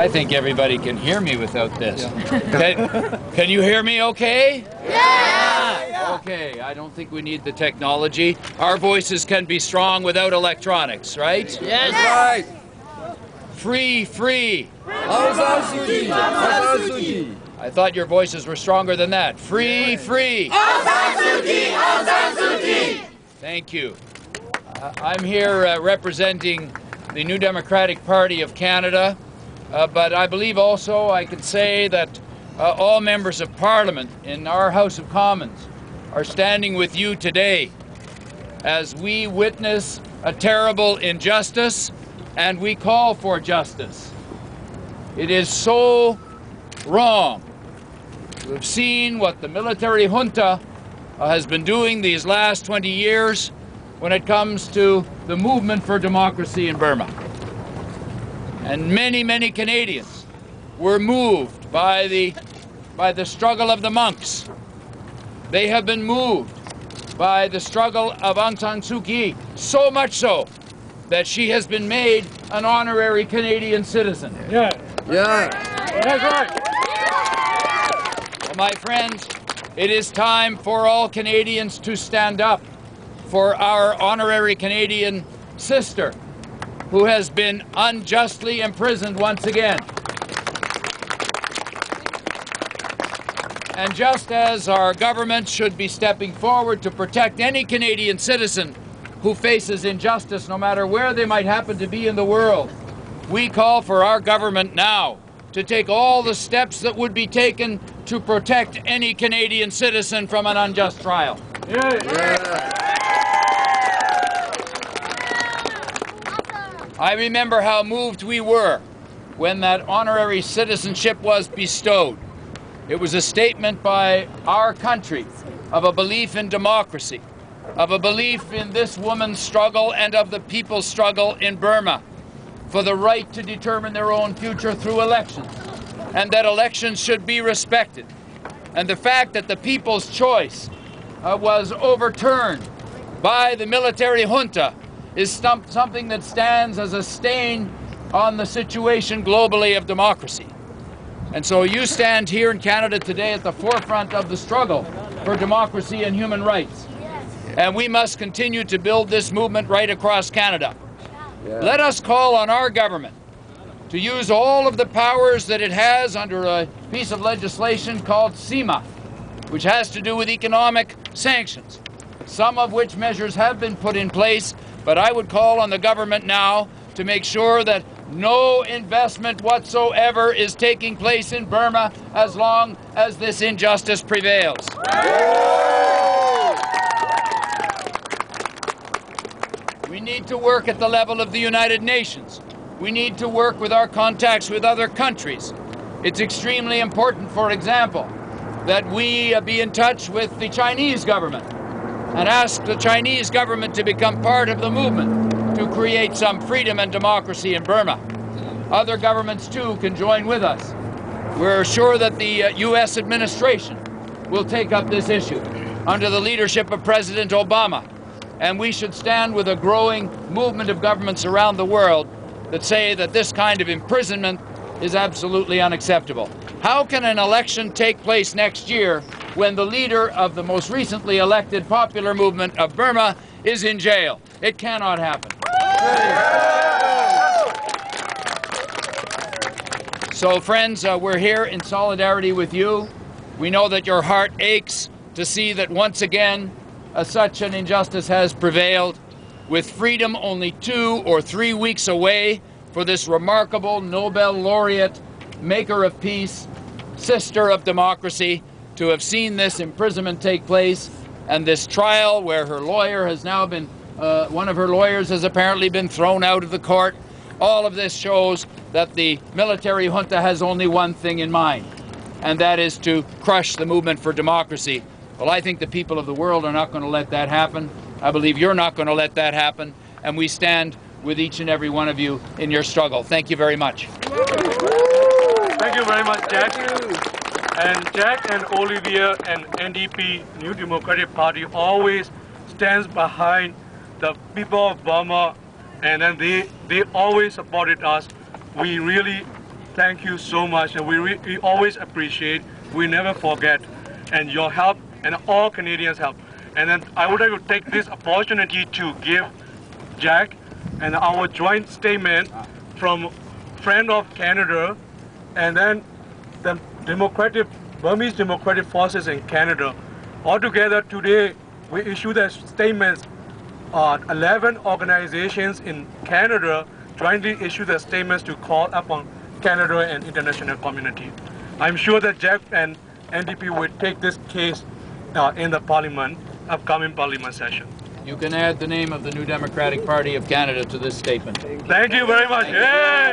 I think everybody can hear me without this. Can you hear me okay? Yeah! Okay, I don't think we need the technology. Our voices can be strong without electronics, right? Yes! Right! Free, free! Aung San Suu Kyi! Aung San Suu Kyi! I thought your voices were stronger than that. Free, free! Aung San Suu Kyi! Aung San Suu Kyi! Thank you. I'm here representing the New Democratic Party of Canada, but I believe also I can say that all members of Parliament in our House of Commons are standing with you today as we witness a terrible injustice and we call for justice. It is so wrong to have seen what the military junta has been doing these last 20 years when it comes to the movement for democracy in Burma. And many, many Canadians were moved by the struggle of the monks. They have been moved by the struggle of Aung San Suu Kyi, so much so that she has been made an honorary Canadian citizen. Yeah. That's right. Well, my friends, it is time for all Canadians to stand up for our honorary Canadian sister who has been unjustly imprisoned once again. And just as our government should be stepping forward to protect any Canadian citizen who faces injustice, no matter where they might happen to be in the world, we call for our government now to take all the steps that would be taken to protect any Canadian citizen from an unjust trial. I remember how moved we were when that honorary citizenship was bestowed. It was a statement by our country of a belief in democracy, of a belief in this woman's struggle and of the people's struggle in Burma for the right to determine their own future through elections, and that elections should be respected. And the fact that the people's choice was overturned by the military junta is something that stands as a stain on the situation globally of democracy. And so you stand here in Canada today at the forefront of the struggle for democracy and human rights. And we must continue to build this movement right across Canada. Let us call on our government to use all of the powers that it has under a piece of legislation called CIMA, which has to do with economic sanctions, some of which measures have been put in place. But I would call on the government now to make sure that no investment whatsoever is taking place in Burma as long as this injustice prevails. We need to work at the level of the United Nations. We need to work with our contacts with other countries. It's extremely important, for example, that we be in touch with the Chinese government and ask the Chinese government to become part of the movement to create some freedom and democracy in Burma. Other governments, too, can join with us. We're sure that the U.S. administration will take up this issue under the leadership of President Obama, and we should stand with a growing movement of governments around the world that say that this kind of imprisonment is absolutely unacceptable. How can an election take place next year when the leader of the most recently elected popular movement of Burma is in jail? It cannot happen. So friends, we're here in solidarity with you. We know that your heart aches to see that once again such an injustice has prevailed, with freedom only 2 or 3 weeks away for this remarkable Nobel laureate, maker of peace, sister of democracy, to have seen this imprisonment take place and this trial where her lawyer has now been, one of her lawyers has apparently been thrown out of the court. All of this shows that the military junta has only one thing in mind, and that is to crush the movement for democracy. Well, I think the people of the world are not going to let that happen. I believe you're not going to let that happen, and we stand with each and every one of you in your struggle. Thank you very much. Thank you very much, Jack. And Jack and Olivia and NDP, New Democratic Party, always stands behind the people of Burma, and then they always supported us. We really thank you so much, and we always appreciate, we never forget, and your help and all Canadians' help. And then I would like to take this opportunity to give Jack and our joint statement from friend of Canada, and then the Burmese Democratic Forces in Canada. Altogether today, we issued a statement. 11 organizations in Canada jointly issued their statements to call upon Canada and international community. I'm sure that Jack and NDP will take this case in the upcoming parliament session. You can add the name of the New Democratic Party of Canada to this statement. Thank you very much. Yay!